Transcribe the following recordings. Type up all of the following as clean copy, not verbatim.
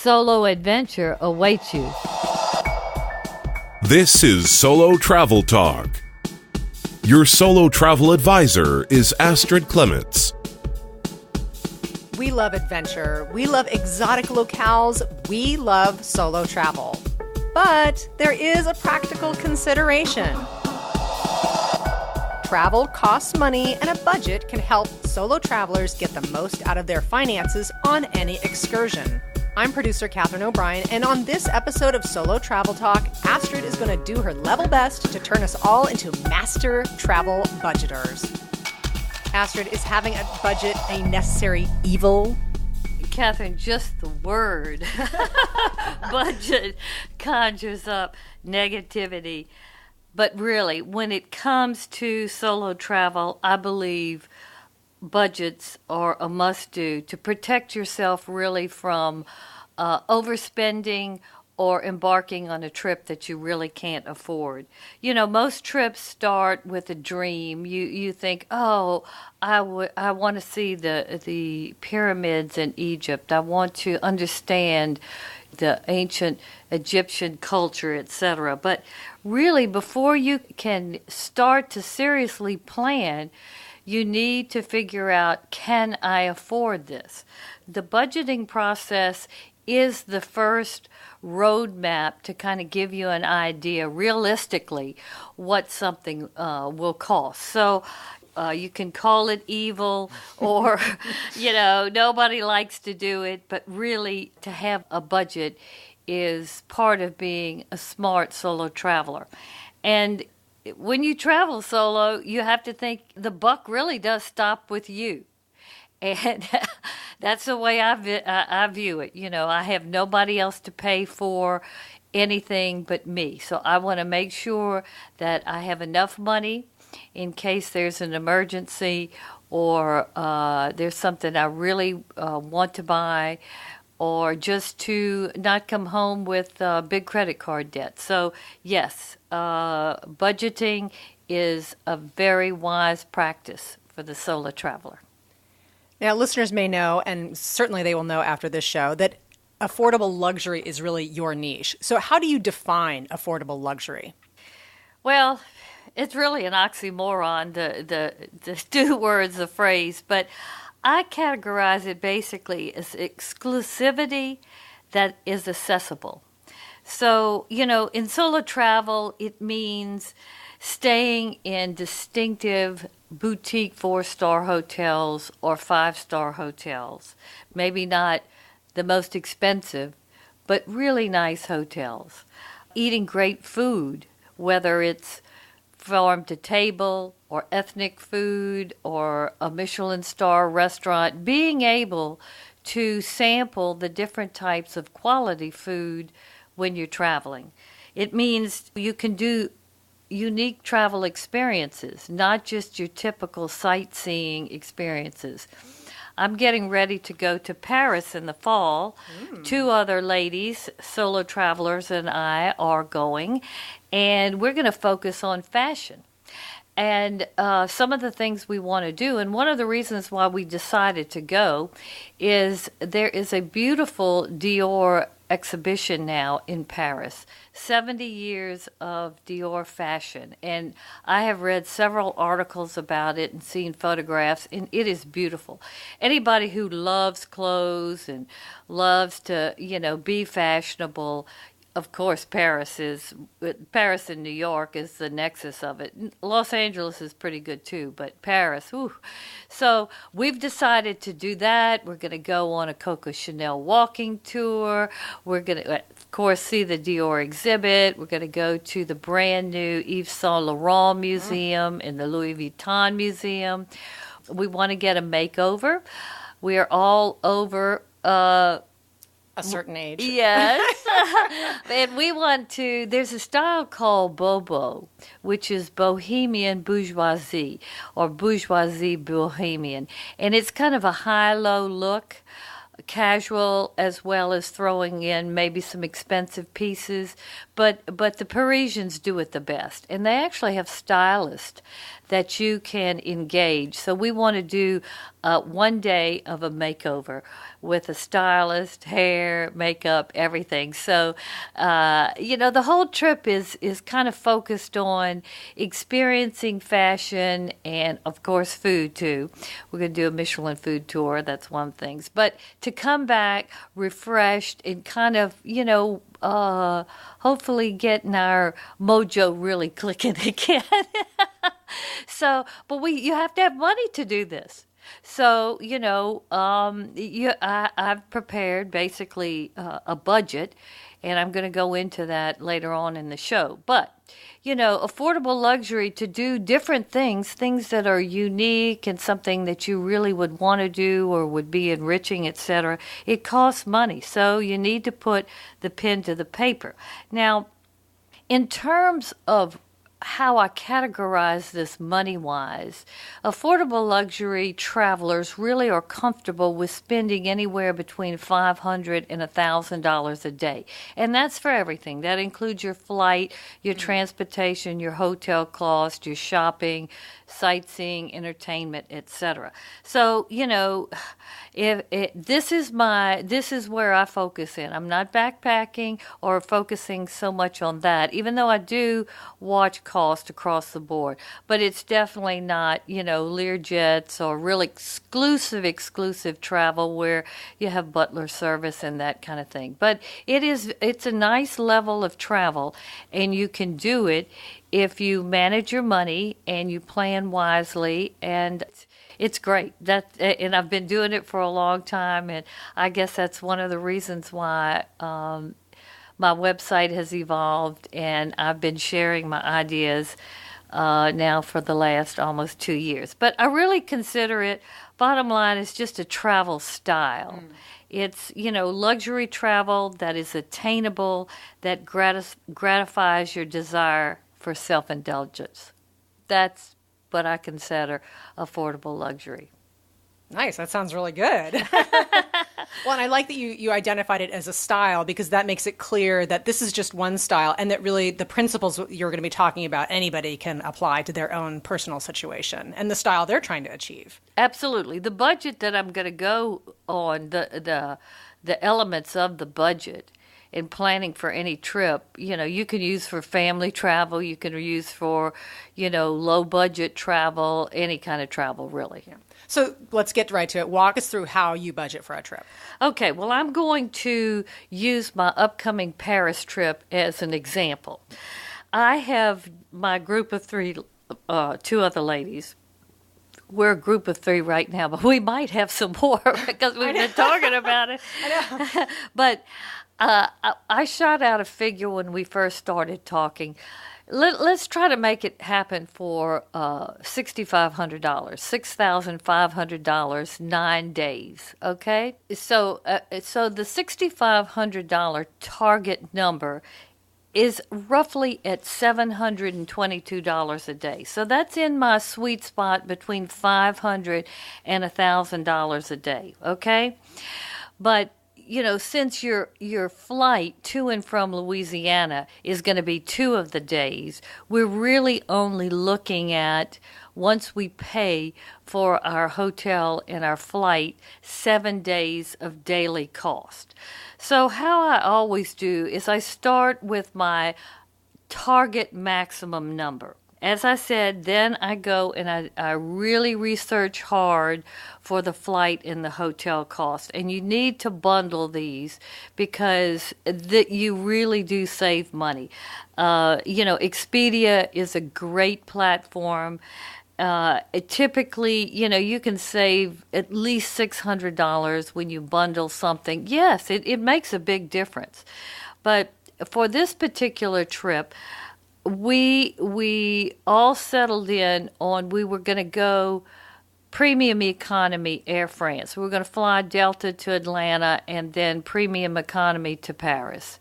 solo adventure awaits you. This is Solo Travel Talk. Your solo travel advisor is Astrid Clements. We love adventure. We love exotic locales. We love solo travel. But there is a practical consideration. Travel costs money, and a budget can help solo travelers get the most out of their finances on any excursion. I'm producer Catherine O'Brien, and on this episode of Solo Travel Talk, Astrid is going to do her level best to turn us all into master travel budgeters. Astrid, is having a budget a necessary evil? Catherine, just the word budget conjures up negativity. But really, when it comes to solo travel, I believe budgets are a must-do to protect yourself really from overspending or embarking on a trip that you really can't afford. You know, most trips start with a dream. You think, oh, I want to see the pyramids in Egypt. I want to understand the ancient Egyptian culture, etc. But really, before you can start to seriously plan, you need to figure out, can I afford this? The budgeting process is the first roadmap to kind of give you an idea realistically what something will cost. So you can call it evil or, nobody likes to do it, but really to have a budget is part of being a smart solo traveler. And when you travel solo, you have to think the buck really does stop with you. And that's the way I view it. You know, I have nobody else to pay for anything but me. So I want to make sure that I have enough money in case there's an emergency or there's something I really want to buy, or just to not come home with big credit card debt. So yes, budgeting is a very wise practice for the solo traveler. Now, listeners may know, and certainly they will know after this show, that affordable luxury is really your niche. So how do you define affordable luxury? Well, it's really an oxymoron, the two words, the phrase, but I categorize it basically as exclusivity that is accessible. So, in solo travel, it means staying in distinctive boutique 4-star hotels or 5-star hotels. Maybe not the most expensive, but really nice hotels. Eating great food, whether it's farm to table or ethnic food or a Michelin star restaurant, being able to sample the different types of quality food when you're traveling. It means you can do unique travel experiences, not just your typical sightseeing experiences. I'm getting ready to go to Paris in the fall. Two other ladies, solo travelers, and I are going, and we're going to focus on fashion. And some of the things we want to do, and one of the reasons why we decided to go is there is a beautiful Dior exhibition now in Paris, 70 years of Dior fashion. And I have read several articles about it and seen photographs, and it is beautiful. Anybody who loves clothes and loves to, be fashionable, of course, Paris and New York is the nexus of it. Los Angeles is pretty good too, but Paris, whew. So we've decided to do that. We're going to go on a Coco Chanel walking tour. We're going to, of course, see the Dior exhibit. We're going to go to the brand new Yves Saint Laurent Museum and the Louis Vuitton Museum. We want to get a makeover. We are all over a certain age. Yes. And we want to, there's a style called Bobo, which is Bohemian Bourgeoisie or Bourgeoisie Bohemian. And it's kind of a high-low look, casual as well as throwing in maybe some expensive pieces. But the Parisians do it the best. And they actually have stylists that you can engage. So we want to do one day of a makeover with a stylist, hair, makeup, everything. So, the whole trip is kind of focused on experiencing fashion and, of course, food too. We're going to do a Michelin food tour. That's one of the things. But to come back refreshed and kind of, hopefully getting our mojo really clicking again. So, but you have to have money to do this. So, I've prepared basically a budget, and I'm going to go into that later on in the show. But, affordable luxury to do different things that are unique and something that you really would want to do or would be enriching, etc. It costs money. So you need to put the pen to the paper. Now, in terms of how I categorize this money-wise, affordable luxury travelers really are comfortable with spending anywhere between $500 and $1,000 a day. And that's for everything. That includes your flight, your transportation, your hotel cost, your shopping, sightseeing, entertainment, etc. So, this is where I focus in. I'm not backpacking or focusing so much on that, even though I do watch cost across the board. But it's definitely not, Learjets or real exclusive travel where you have butler service and that kind of thing. But it's a nice level of travel, and you can do it if you manage your money and you plan wisely, and it's great. And I've been doing it for a long time, and I guess that's one of the reasons why my website has evolved, and I've been sharing my ideas now for the last almost 2 years. But I really consider it, bottom line, is just a travel style. It's, luxury travel that is attainable, that gratifies your desire for self-indulgence. That's what I consider affordable luxury. Nice. That sounds really good. Well, and I like that you identified it as a style, because that makes it clear that this is just one style, and that really the principles you're going to be talking about, anybody can apply to their own personal situation and the style they're trying to achieve. Absolutely. The budget that I'm going to go on, the elements of the budget in planning for any trip, you can use for family travel, you can use for, low budget travel, any kind of travel, really. Yeah. So let's get right to it. Walk us through how you budget for a trip. Okay, well, I'm going to use my upcoming Paris trip as an example. I have my group of three, two other ladies. We're a group of three right now, but we might have some more because we've been talking about it. I know. But I shot out a figure when we first started talking. Let's try to make it happen for $6,500, $6,500, 9 days. Okay, so the $6,500 target number is roughly at $722 a day. So that's in my sweet spot between $500 and $1,000 a day. Okay, but since your flight to and from Louisiana is going to be 2 of the days, we're really only looking at, once we pay for our hotel and our flight, 7 days of daily cost. So how I always do is I start with my target maximum number. As I said, then I go and I really research hard for the flight and the hotel cost. And you need to bundle these because you really do save money. Expedia is a great platform. Typically, you can save at least $600 when you bundle something. Yes, it makes a big difference. But for this particular trip, we all settled in on we were going to go premium economy Air France. We were going to fly Delta to Atlanta and then premium economy to Paris.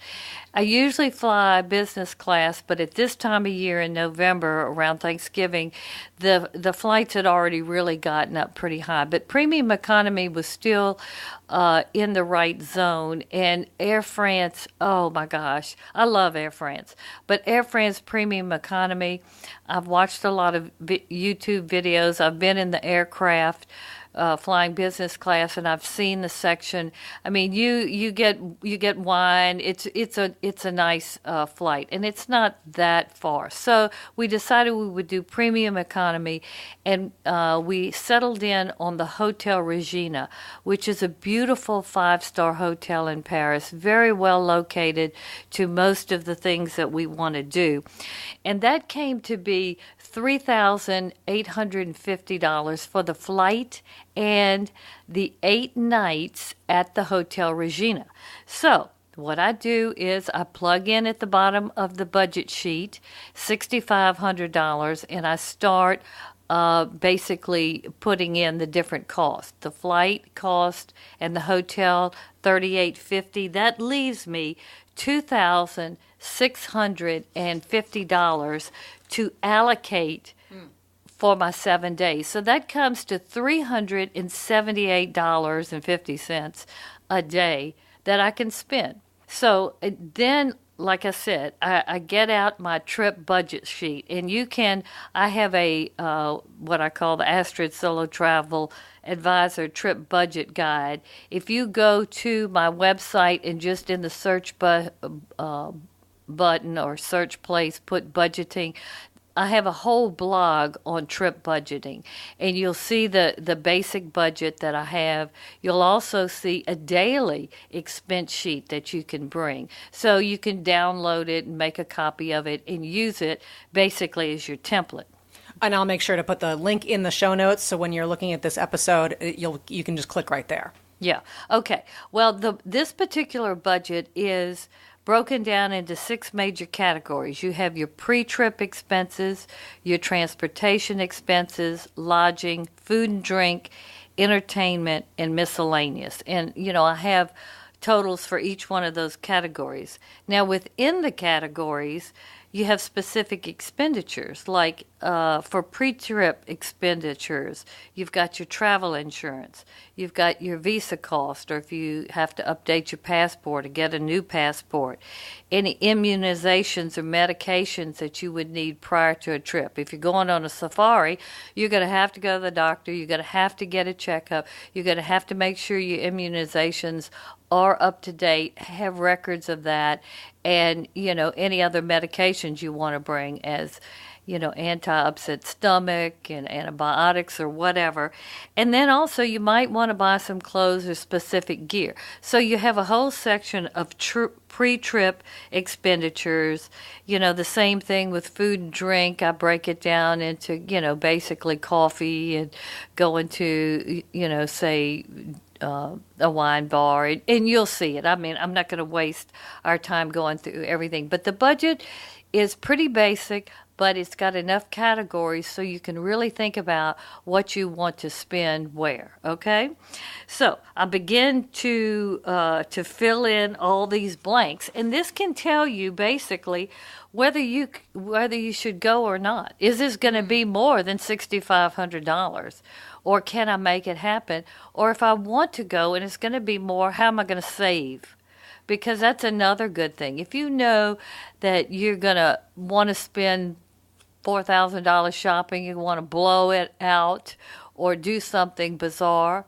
I usually fly business class, but at this time of year in November, around Thanksgiving, the flights had already really gotten up pretty high. But premium economy was still in the right zone. And Air France, oh my gosh, I love Air France. But Air France premium economy, I've watched a lot of YouTube videos. I've been in the aircraft. flying business class, and I've seen the section. I mean, you get wine. It's a nice flight, and it's not that far. So we decided we would do premium economy, and we settled in on the Hotel Regina, which is a beautiful 5-star hotel in Paris, very well located to most of the things that we want to do, and that came to be $3,850 for the flight and the 8 nights at the Hotel Regina. So what I do is I plug in at the bottom of the budget sheet $6,500, and I start basically putting in the different costs. The flight cost and the hotel $3,850. That leaves me $2,650 to allocate for my 7 days. So that comes to $378.50 a day that I can spend. So then, like I said, I get out my trip budget sheet, and I have a what I call the Astrid Solo Travel Advisor Trip Budget Guide. If you go to my website and just in the search button or search place, put budgeting, I have a whole blog on trip budgeting, and you'll see the basic budget that I have. You'll also see a daily expense sheet that you can bring. So you can download it and make a copy of it and use it basically as your template. And I'll make sure to put the link in the show notes, so when you're looking at this episode, you can just click right there. Yeah. Okay. Well, this particular budget is broken down into 6 major categories. You have your pre-trip expenses, your transportation expenses, lodging, food and drink, entertainment, and miscellaneous. And, I have totals for each one of those categories. Now, within the categories, you have specific expenditures, like for pre-trip expenditures, you've got your travel insurance, you've got your visa cost, or if you have to update your passport or get a new passport, any immunizations or medications that you would need prior to a trip. If you're going on a safari, you're going to have to go to the doctor, you're going to have to get a checkup, you're going to have to make sure your immunizations are up to date, have records of that, and, any other medications you want to bring as, anti-upset stomach and antibiotics or whatever. And then also you might want to buy some clothes or specific gear. So you have a whole section of pre-trip expenditures. The same thing with food and drink. I break it down into, basically coffee and going to, say, a wine bar, and you'll see it. I mean, I'm not going to waste our time going through everything, but the budget is pretty basic, but it's got enough categories so you can really think about what you want to spend where, okay? So I begin to fill in all these blanks, and this can tell you basically whether you should go or not. Is this going to be more than $6,500? Or can I make it happen? Or if I want to go and it's going to be more, how am I going to save? Because that's another good thing. If you know that you're going to want to spend $4,000 shopping, you want to blow it out or do something bizarre,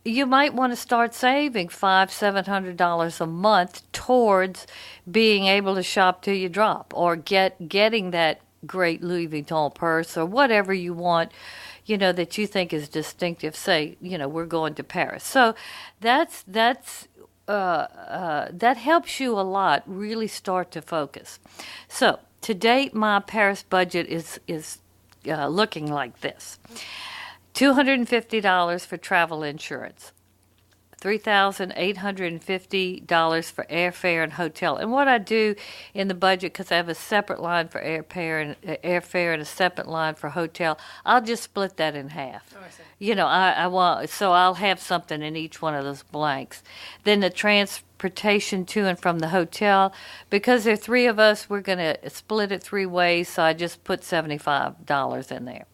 you might want to start saving $500-$700 a month towards being able to shop till you drop, or getting that great Louis Vuitton purse or whatever you want, that you think is distinctive. Say, we're going to Paris. So that helps you a lot, really start to focus. So to date, my Paris budget is looking like this. $250 for travel insurance, $3,850 for airfare and hotel. And what I do in the budget, because I have a separate line for airfare and a separate line for hotel, I'll just split that in half. Oh, I see. I want, so I'll have something in each one of those blanks. Then the transportation to and from the hotel, because there are 3 of us, we're going to split it 3 ways, so I just put $75 in there.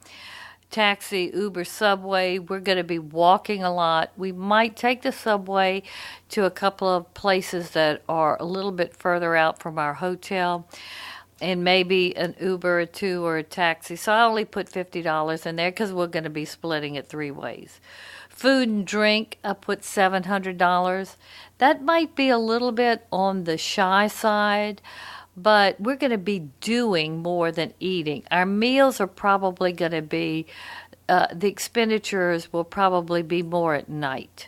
Taxi, Uber, subway, we're going to be walking a lot. We might take the subway to a couple of places that are a little bit further out from our hotel. and maybe an Uber or two or a taxi. So I only put $50 in there because we're going to be splitting it 3 ways. Food and drink, I put $700. That might be a little bit on the shy side, but we're going to be doing more than eating. Our meals are probably going to be, the expenditures will probably be more at night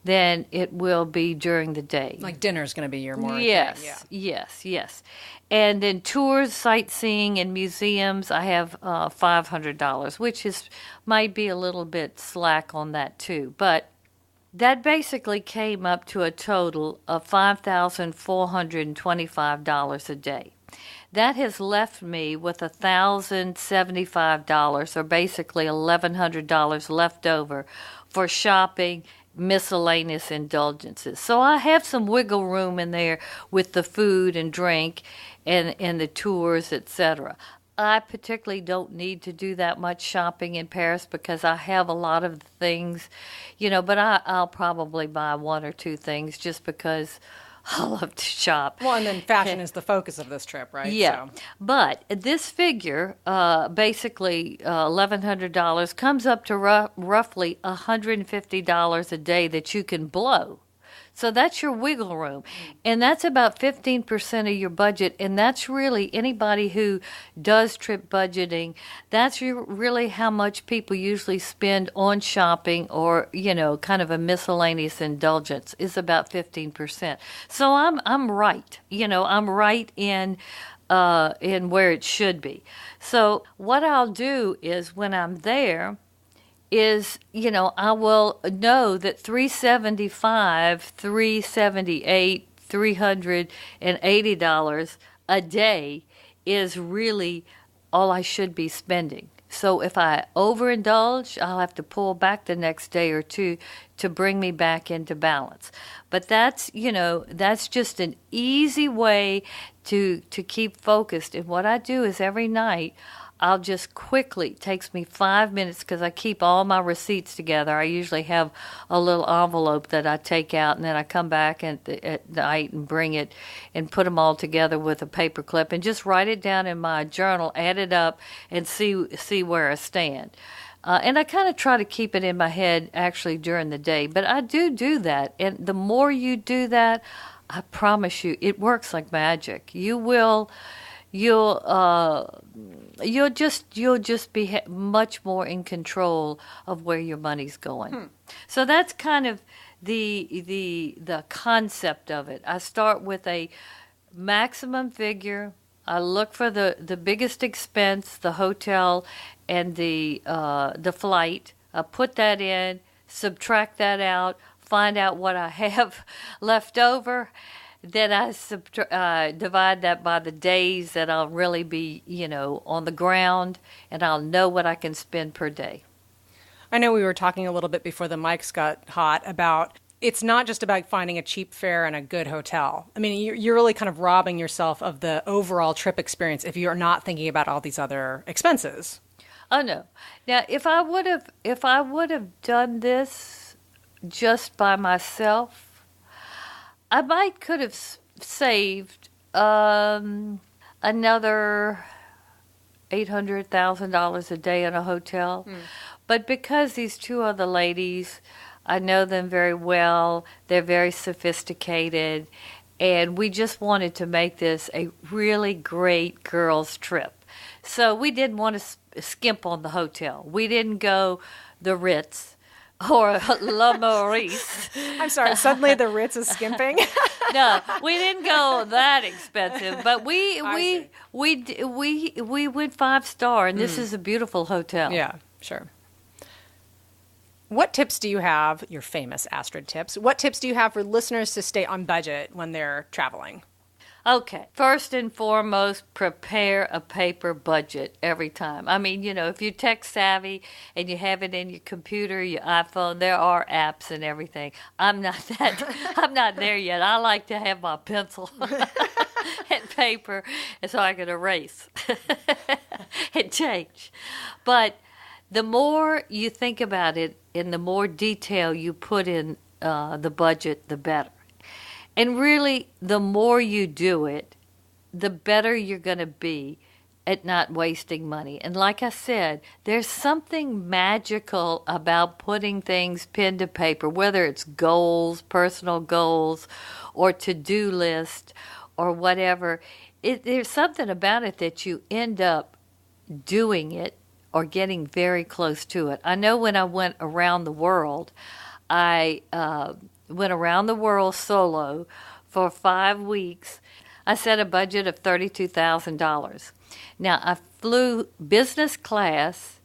than it will be during the day. Like dinner's going to be your more. Yes, thing, yes. And then tours, sightseeing, and museums, I have $500, which might be a little bit slack on that too. But that basically came up to a total of $5,425 a day. That has left me with $1,075, or basically $1,100 left over for shopping, miscellaneous indulgences. So I have some wiggle room in there with the food and drink and the tours, etc. I particularly don't need to do that much shopping in Paris because I have a lot of the things, but I'll probably buy 1 or 2 things just because I love to shop. Well, and then fashion is the focus of this trip, right? Yeah. So. But this figure, basically $1,100, comes up to roughly $150 a day that you can blow. So that's your wiggle room. And that's about 15% of your budget. And that's really anybody who does trip budgeting, that's really how much people usually spend on shopping or, kind of a miscellaneous indulgence is about 15%. So I'm right. I'm right in where it should be. So what I'll do is when I'm there, I will know that $375, $378, $380 a day is really all I should be spending. So if I overindulge, I'll have to pull back the next day or two to bring me back into balance. But that's just an easy way to keep focused. And what I do is every night, I'll just quickly, it takes me 5 minutes because I keep all my receipts together. I usually have a little envelope that I take out, and then I come back at night and bring it and put them all together with a paper clip and just write it down in my journal, add it up, and see where I stand. And I kind of try to keep it in my head actually during the day. But I do that. And the more you do that, I promise you, it works like magic. You'll just be much more in control of where your money's going. So that's kind of the concept of it. I start with a maximum figure. I look for the biggest expense, the hotel and the flight. I put that in, subtract that out, find out what I have left over. Then I divide that by the days that I'll really be, on the ground, and I'll know what I can spend per day. I know we were talking a little bit before the mics got hot about it's not just about finding a cheap fare and a good hotel. I mean, you're really kind of robbing yourself of the overall trip experience if you're not thinking about all these other expenses. Oh, no. Now, if I would have done this just by myself, I could have saved another $800,000 a day in a hotel. But because these 2 other ladies, I know them very well, they're very sophisticated, and we just wanted to make this a really great girls' trip. So we didn't want to skimp on the hotel. We didn't go the Ritz or La Maurice. I'm sorry, suddenly the Ritz is skimping. No, we didn't go that expensive, but we went 5-star, and this is a beautiful hotel. Yeah, sure. What tips do you have, your famous Astrid tips, what tips do you have for listeners to stay on budget when they're traveling? Okay. First and foremost, prepare a paper budget every time. I mean, if you're tech savvy and you have it in your computer, your iPhone, there are apps and everything. I'm not there yet. I like to have my pencil and paper so I can erase and change. But the more you think about it and the more detail you put in the budget, the better. And really, the more you do it, the better you're going to be at not wasting money. And like I said, there's something magical about putting things pen to paper, whether it's goals, personal goals, or to-do list, or whatever. There's something about it that you end up doing it or getting very close to it. I know when I went around the world, I went around the world solo for 5 weeks. I set a budget of $32,000. Now, I flew business class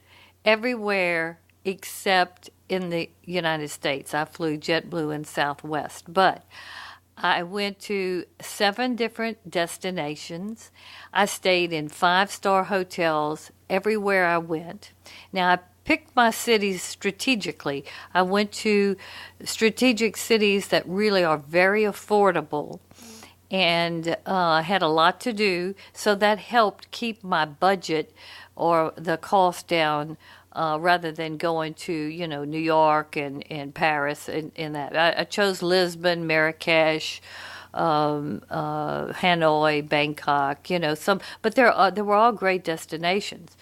everywhere except in the United States. I flew JetBlue and Southwest, but I went to 7 different destinations. I stayed in 5-star hotels everywhere I went. Now, I picked my cities strategically. I went to strategic cities that really are very affordable, and I had a lot to do, so that helped keep my budget or the cost down rather than going to, New York and Paris and that. I chose Lisbon, Marrakesh, Hanoi, Bangkok, but there were all great destinations.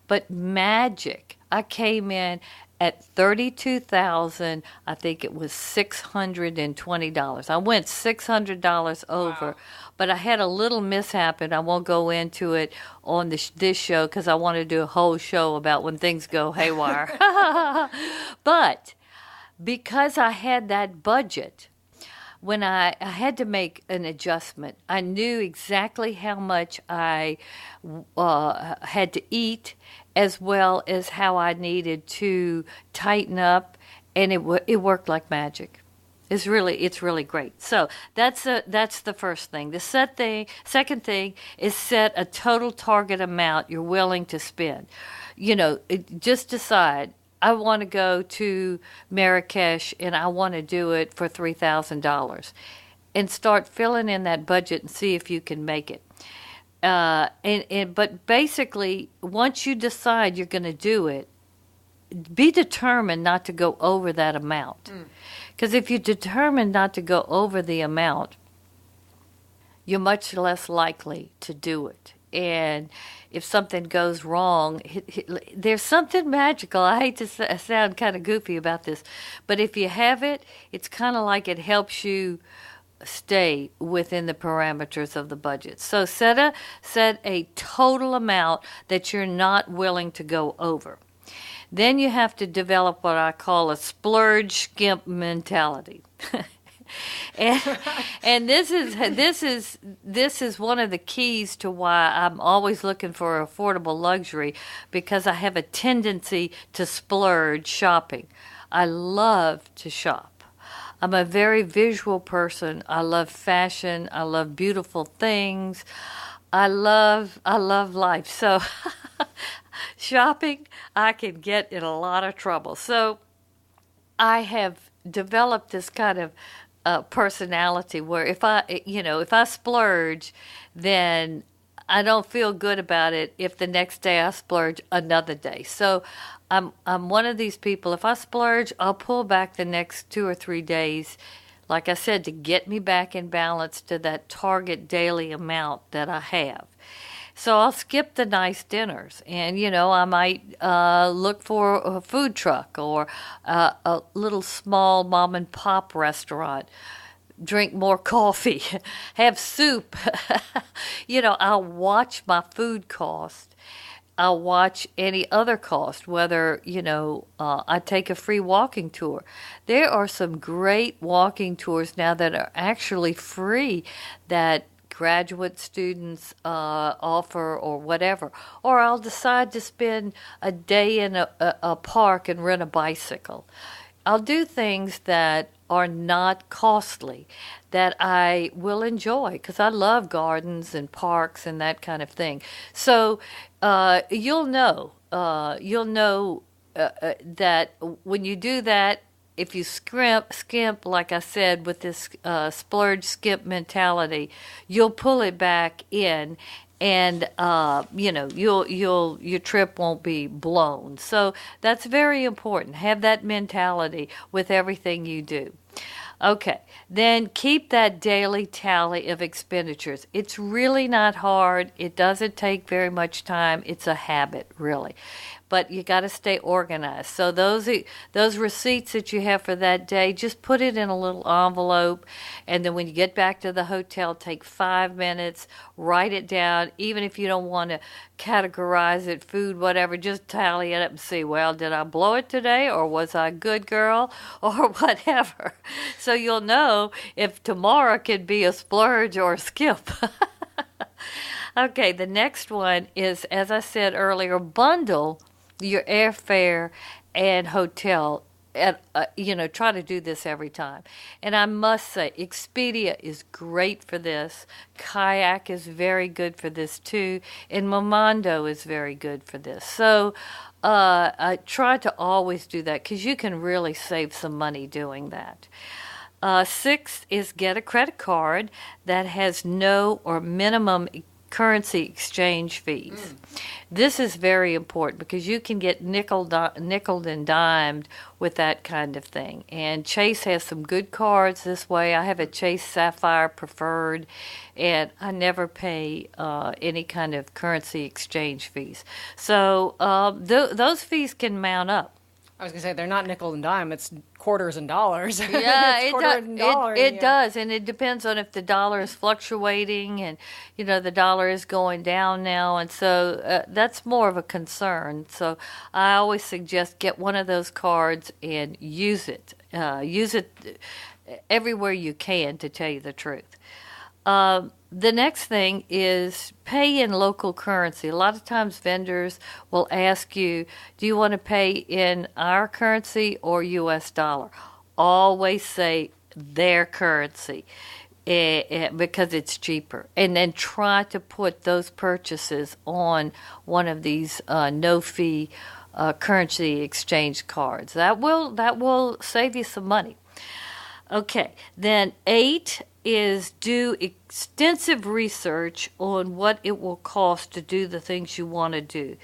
But magic, I came in at $32,000, I think it was $620. I went $600 over, wow. But I had a little mishap, and I won't go into it on this show because I want to do a whole show about when things go haywire. But because I had that budget, when I had to make an adjustment, I knew exactly how much I had to eat, as well as how I needed to tighten up, and it worked like magic. It's really great. So that's the first thing. The second thing is set a total target amount you're willing to spend. Just decide, I want to go to Marrakesh and I want to do it for $3,000, and start filling in that budget and see if you can make it. But basically, once you decide you're going to do it, be determined not to go over that amount. Because if you're determined not to go over the amount, you're much less likely to do it. And if something goes wrong, there's something magical. I hate to sound kind of goofy about this, but if you have it, it's kind of like it helps you stay within the parameters of the budget. So set a total amount that you're not willing to go over. Then you have to develop what I call a splurge skimp mentality. and this is one of the keys to why I'm always looking for affordable luxury, because I have a tendency to splurge shopping. I love to shop. I'm a very visual person. I love fashion. I love beautiful things. I love life. So shopping, I can get in a lot of trouble. So I have developed this kind of personality where if I splurge, then I don't feel good about it if the next day I splurge another day. So I'm one of these people. If I splurge, I'll pull back the next 2 or 3 days, like I said, to get me back in balance to that target daily amount that I have. So I'll skip the nice dinners, and I might look for a food truck or a little small mom and pop restaurant. Drink more coffee, have soup. I'll watch my food cost. I'll watch any other cost, whether, I take a free walking tour. There are some great walking tours now that are actually free that graduate students offer or whatever. Or I'll decide to spend a day in a park and rent a bicycle. I'll do things that are not costly, that I will enjoy, because I love gardens and parks and that kind of thing. So you'll know that when you do that, if you skimp, like I said, with this splurge skimp mentality, you'll pull it back in, and your trip won't be blown. So that's very important. Have that mentality with everything you do. Okay, then keep that daily tally of expenditures. It's really not hard. It doesn't take very much time. It's a habit, really. But you got to stay organized. So those receipts that you have for that day, just put it in a little envelope, and then when you get back to the hotel, take 5 minutes, write it down. Even if you don't want to categorize it, food, whatever, just tally it up and see, well, did I blow it today, or was I a good girl, or whatever. So you'll know if tomorrow could be a splurge or a skip. Okay, the next one is, as I said earlier, bundle your airfare and hotel. And, try to do this every time. And I must say, Expedia is great for this. Kayak is very good for this too. And Momondo is very good for this. So I try to always do that because you can really save some money doing that. Sixth is get a credit card that has no or minimum currency exchange fees. This is very important because you can get nickeled and dimed with that kind of thing. And Chase has some good cards this way. I have a Chase Sapphire Preferred, and I never pay any kind of currency exchange fees. So those fees can mount up. I was going to say, they're not nickel and dime, it's quarters and dollars. Yeah, it does, and it depends on if the dollar is fluctuating, and, the dollar is going down now, and so that's more of a concern. So I always suggest get one of those cards and use it. Use it everywhere you can, to tell you the truth. The next thing is pay in local currency. A lot of times vendors will ask you, do you want to pay in our currency or U.S. dollar? Always say their currency because it's cheaper. And then try to put those purchases on one of these no-fee currency exchange cards. That will save you some money. Okay, then 8 is do extensive research on what it will cost to do the things you want to do.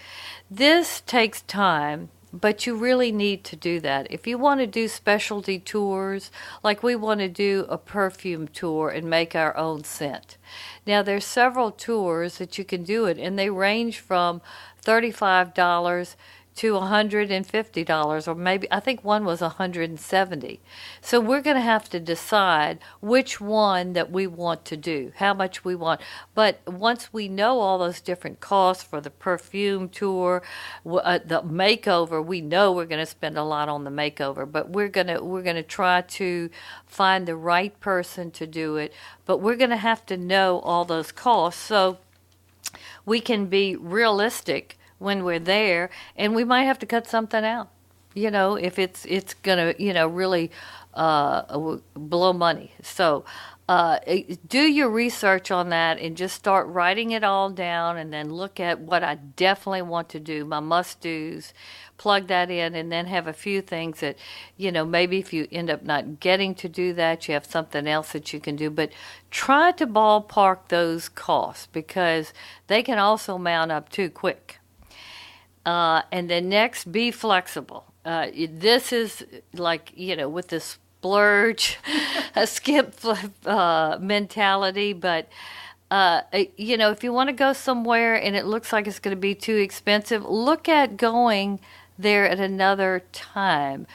This takes time, but you really need to do that. If you want to do specialty tours, like we want to do a perfume tour and make our own scent. Now, there's several tours that you can do it, and they range from $35 to $150, or maybe, I think one was $170. So we're going to have to decide which one that we want to do, how much we want. But once we know all those different costs for the perfume tour, the makeover, we know we're going to spend a lot on the makeover, but we're going to try to find the right person to do it. But we're going to have to know all those costs so we can be realistic when we're there, and we might have to cut something out, if it's going to, really blow money. So do your research on that and just start writing it all down, and then look at what I definitely want to do, my must-dos, plug that in, and then have a few things that, maybe if you end up not getting to do that, you have something else that you can do. But try to ballpark those costs because they can also mount up too quick. And then next, be flexible. This is like, with the splurge, a skip mentality. But, if you want to go somewhere and it looks like it's going to be too expensive, look at going there at another time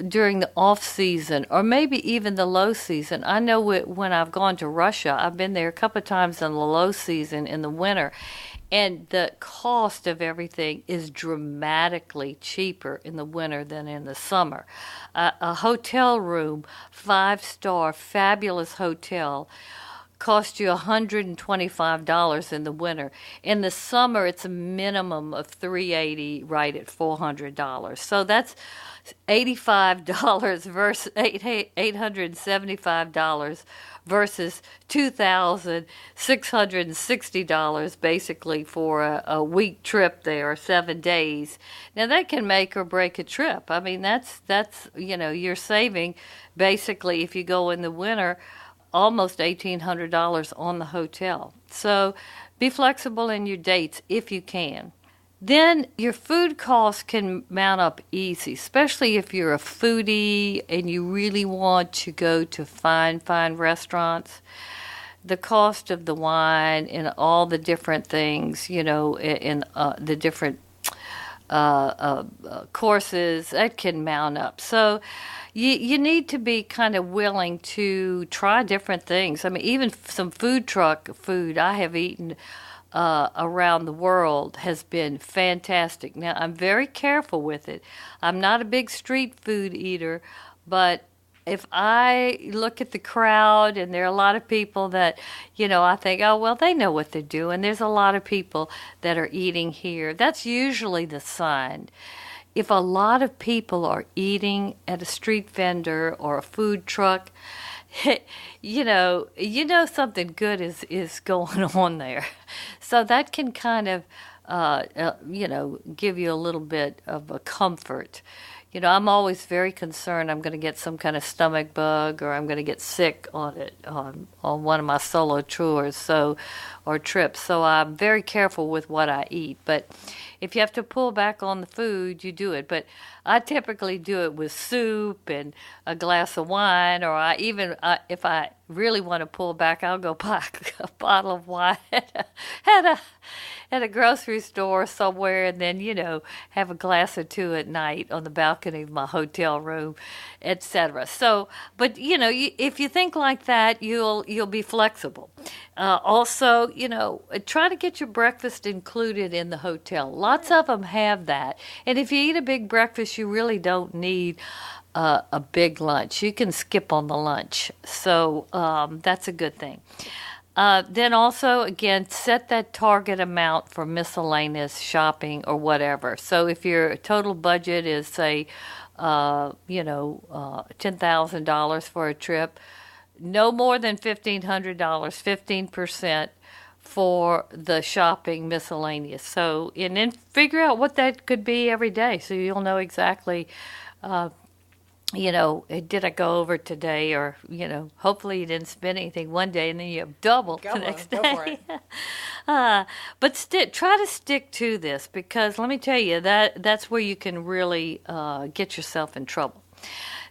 during the off season, or maybe even the low season. I know when I've gone to Russia, I've been there a couple of times in the low season in the winter, and the cost of everything is dramatically cheaper in the winter than in the summer. A hotel room, 5-star, fabulous hotel, costs you $125 in the winter. In the summer, it's a minimum of $380, right at $400. So that's $85 versus $875 versus $2,660 basically for a week trip there, 7 days. Now that can make or break a trip. I mean, that's you're saving basically, if you go in the winter, almost $1,800 on the hotel. So be flexible in your dates if you can. then your food costs can mount up easy, especially if you're a foodie and you really want to go to fine restaurants. The cost of the wine and all the different things, in the different courses, that can mount up. So you need to be kind of willing to try different things. I mean, even some food truck food I have eaten around the world has been fantastic. Now, I'm very careful with it. I'm not a big street food eater, but if I look at the crowd and there are a lot of people that, I think, oh, well, they know what they're doing. There's a lot of people that are eating here. That's usually the sign. If a lot of people are eating at a street vendor or a food truck, you know something good is going on there. So that can kind of, give you a little bit of a comfort. I'm always very concerned I'm going to get some kind of stomach bug or I'm going to get sick on it on one of my solo tours or trips. So I'm very careful with what I eat. But if you have to pull back on the food, you do it. But I typically do it with soup and a glass of wine, or if I really want to pull back, I'll go buy a bottle of wine at a grocery store somewhere, and then have a glass or two at night on the balcony of my hotel room, etc. So, but if you think like that, you'll be flexible. Also, try to get your breakfast included in the hotel. Lots of them have that, and if you eat a big breakfast, you really don't need a big lunch. You can skip on the lunch, so that's a good thing. Then also, again, set that target amount for miscellaneous shopping or whatever. So if your total budget is, say, $10,000 for a trip, no more than $1,500, 15% for the shopping miscellaneous. So, and then figure out what that could be every day so you'll know exactly did I go over today, or, hopefully you didn't spend anything one day and then you have double the next day. Go for it. But try to stick to this, because let me tell you, that's where you can really get yourself in trouble.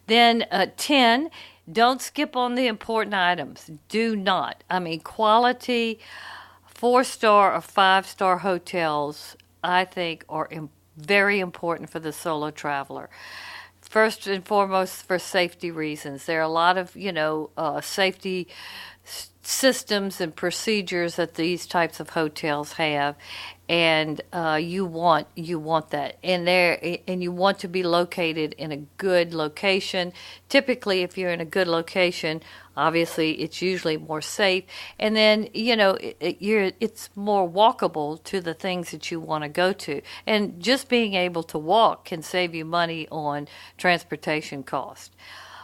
Then 10, don't skip on the important items. Do not. I mean, quality 4-star or 5-star hotels, I think, are very important for the solo traveler. First and foremost, for safety reasons. There are a lot of, safety systems and procedures that these types of hotels have, and you want that. And you want to be located in a good location. Typically, if you're in a good location, obviously it's usually more safe, and then it's more walkable to the things that you want to go to. And just being able to walk can save you money on transportation costs.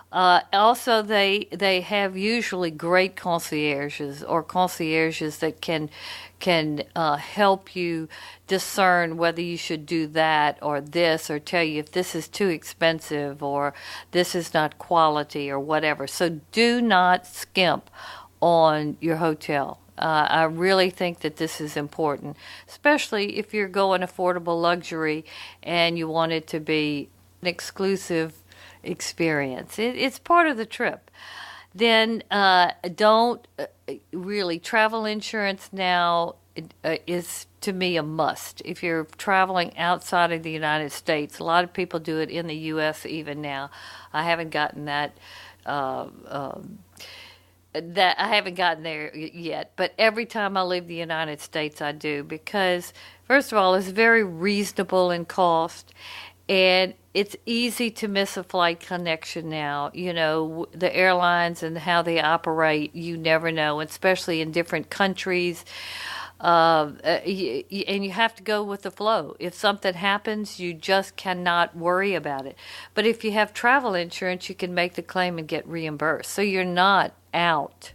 Also, they have usually great concierges that can help you discern whether you should do that or this, or tell you if this is too expensive or this is not quality or whatever. So do not skimp on your hotel. I really think that this is important, especially if you're going affordable luxury and you want it to be an exclusive experience. It's part of the trip. Then don't really, travel insurance now is, to me, a must. If you're traveling outside of the United States, a lot of people do it in the U.S. even now. I haven't gotten that I haven't gotten there yet, but every time I leave the United States, I do, because first of all, it's very reasonable in cost, and it's easy to miss a flight connection now. The airlines and how they operate, you never know, especially in different countries. And you have to go with the flow. If something happens, you just cannot worry about it. But if you have travel insurance, you can make the claim and get reimbursed. So you're not out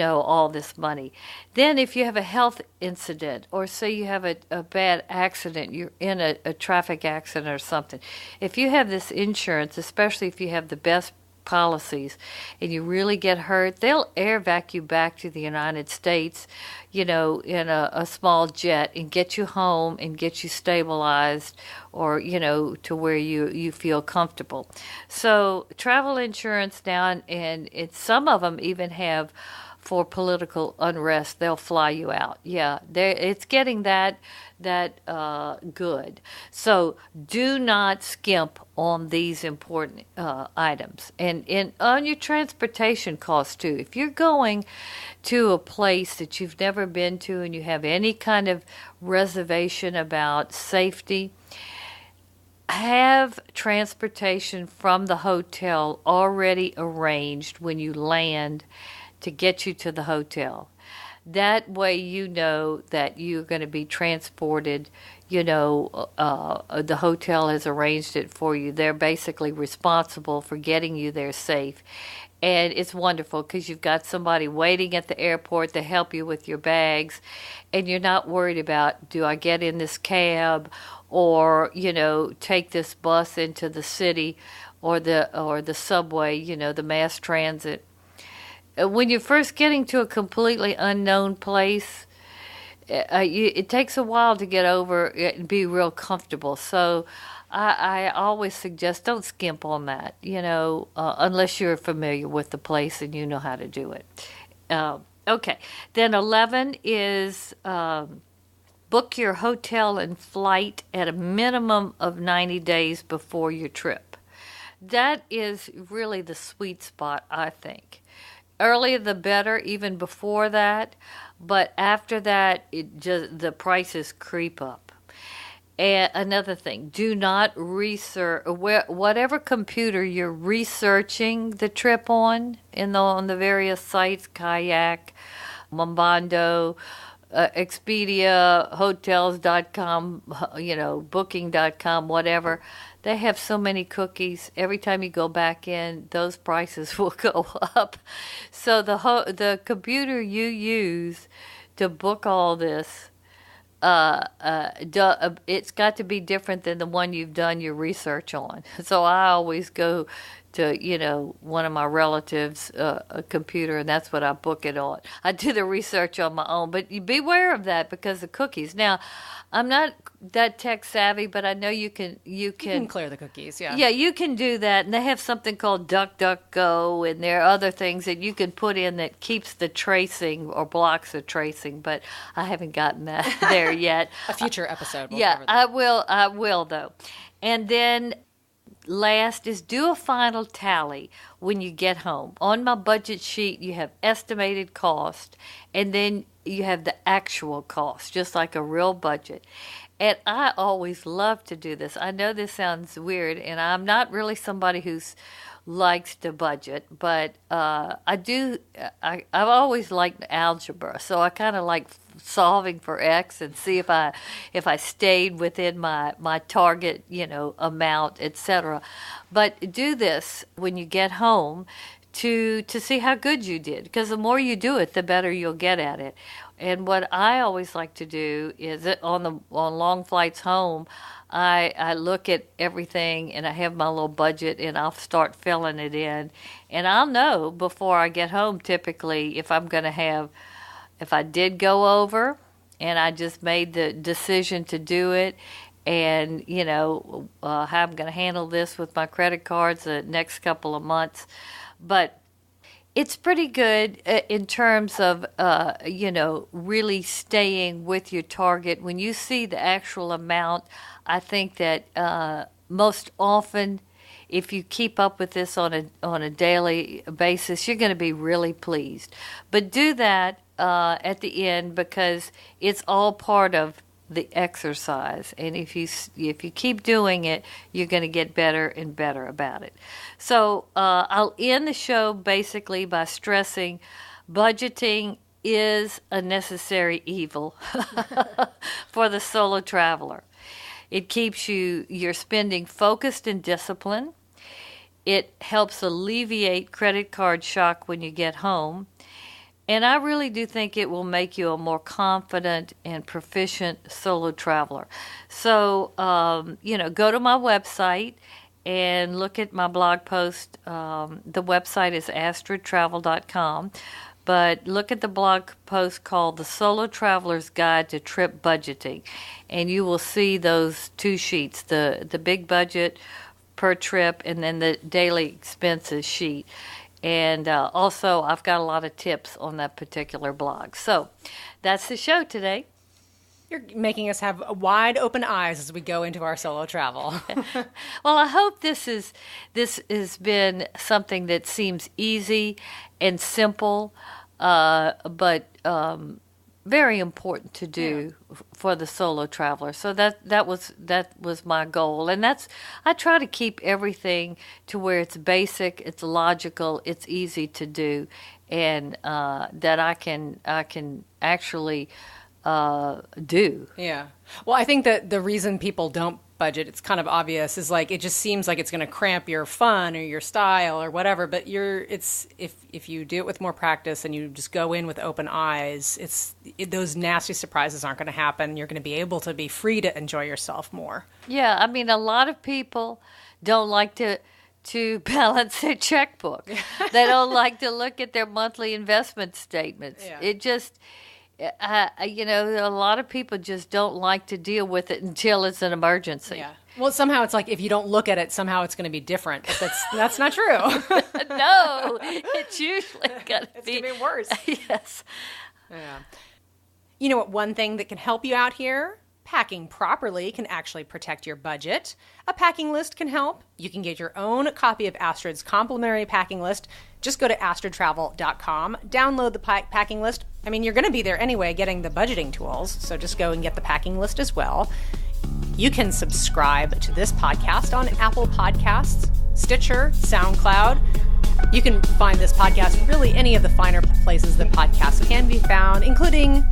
all this money. Then if you have a health incident, or say you have a bad accident, you're in a traffic accident or something, if you have this insurance, especially if you have the best policies and you really get hurt, they'll air vac you back to the United States, in a small jet and get you home and get you stabilized or, to where you feel comfortable. So travel insurance now, and some of them even have for political unrest, they'll fly you out. Yeah, it's getting that good. So do not skimp on these important items. And on your transportation costs too. If you're going to a place that you've never been to and you have any kind of reservation about safety, have transportation from the hotel already arranged when you land to get you to the hotel. That way you know that you're going to be transported, the hotel has arranged it for you. They're basically responsible for getting you there safe. And it's wonderful because you've got somebody waiting at the airport to help you with your bags, and you're not worried about, do I get in this cab or, take this bus into the city or the subway, the mass transit. When you're first getting to a completely unknown place, it takes a while to get over it and be real comfortable. So I always suggest don't skimp on that, unless you're familiar with the place and you know how to do it. Okay. Then 11 is book your hotel and flight at a minimum of 90 days before your trip. That is really the sweet spot, I think. Earlier the better, even before that, but after that, the prices creep up. And another thing, do not research whatever computer you're researching the trip on the various sites, Kayak, Momondo, Expedia, Hotels.com, Booking.com, whatever. They have so many cookies. Every time you go back in, those prices will go up. So the computer you use to book all this, it's got to be different than the one you've done your research on. So I always go to, one of my relatives' a computer, and that's what I book it on. I do the research on my own, but you beware of that because of cookies. Now, I'm not that tech savvy, but I know you can clear the cookies, yeah. Yeah, you can do that, and they have something called DuckDuckGo, and there are other things that you can put in that keeps the tracing or blocks the tracing, but I haven't gotten that there yet. A future episode. Yeah, I will though. And then last is do a final tally when you get home. On my budget sheet, you have estimated cost, and then you have the actual cost, just like a real budget. And I always love to do this. I know this sounds weird, and I'm not really somebody who likes to budget, but I do. I've always liked algebra, so I kind of like solving for X and see if I stayed within my target, amount, etc. But do this when you get home to see how good you did, because the more you do it, the better you'll get at it. And what I always like to do is that on long flights home, I look at everything and I have my little budget and I'll start filling it in, and I'll know before I get home typically if I did go over and I just made the decision to do it, and how I'm going to handle this with my credit cards the next couple of months. But it's pretty good in terms of, really staying with your target. When you see the actual amount, I think that most often, if you keep up with this on a daily basis, you're going to be really pleased. But do that at the end, because it's all part of the exercise, and if you keep doing it, you're going to get better and better about it. So I'll end the show basically by stressing budgeting is a necessary evil for the solo traveler. It keeps your spending focused and disciplined. It helps alleviate credit card shock when you get home. And I really do think it will make you a more confident and proficient solo traveler. So, go to my website and look at my blog post. The website is astridtravel.com. But look at the blog post called The Solo Traveler's Guide to Trip Budgeting, and you will see those two sheets, the big budget per trip and then the daily expenses sheet. And also, I've got a lot of tips on that particular blog. So that's the show today. You're making us have wide open eyes as we go into our solo travel. Well, I hope this has been something that seems easy and simple, but very important to do for the solo traveler. So that was my goal, and I try to keep everything to where it's basic, it's logical, it's easy to do, and that I can actually do. Yeah. Well, I think that the reason people don't budget, it's kind of obvious, is like it just seems like it's going to cramp your fun or your style or whatever. But if you do it with more practice and you just go in with open eyes, those nasty surprises aren't going to happen. You're going to be able to be free to enjoy yourself more. Yeah, I mean, a lot of people don't like to balance their checkbook. They don't like to look at their monthly investment statements. Yeah. It just, a lot of people just don't like to deal with it until it's an emergency. Yeah. Well, somehow it's like if you don't look at it, somehow it's going to be different. But that's not true. No, it's usually going to be worse. Yes. Yeah. You know what? One thing that can help you out here. Packing properly can actually protect your budget. A packing list can help. You can get your own copy of Astrid's complimentary packing list. Just go to astridtravel.com, download the packing list. I mean, you're going to be there anyway getting the budgeting tools, so just go and get the packing list as well. You can subscribe to this podcast on Apple Podcasts, Stitcher, SoundCloud. You can find this podcast really any of the finer places that podcasts can be found, including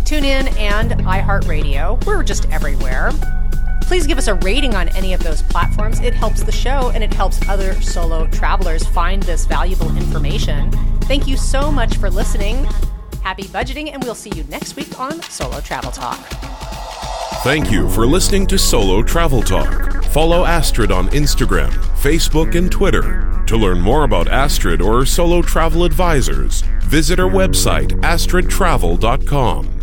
TuneIn and iHeartRadio. We're just everywhere. Please give us a rating on any of those platforms. It helps the show and it helps other solo travelers find this valuable information. Thank you so much for listening. Happy budgeting, and we'll see you next week on Solo Travel Talk. Thank you for listening to Solo Travel Talk. Follow Astrid on Instagram, Facebook, and Twitter. To learn more about Astrid or Solo Travel Advisors, visit our website, astridtravel.com.